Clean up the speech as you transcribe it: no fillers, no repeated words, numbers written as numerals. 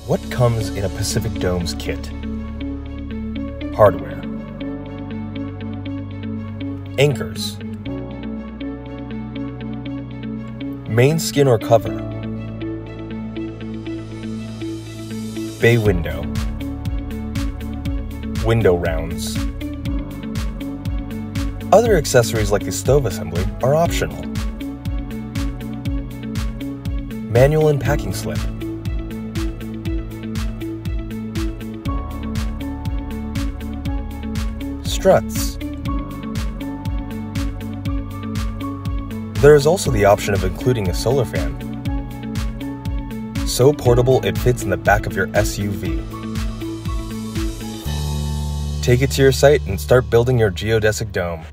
What comes in a Pacific Dome's kit? Hardware. Anchors. Main skin or cover. Bay window. Window rounds. Other accessories like the stove assembly are optional. Manual and packing slip. Struts. There is also the option of including a solar fan. So portable it fits in the back of your SUV. Take it to your site and start building your geodesic dome.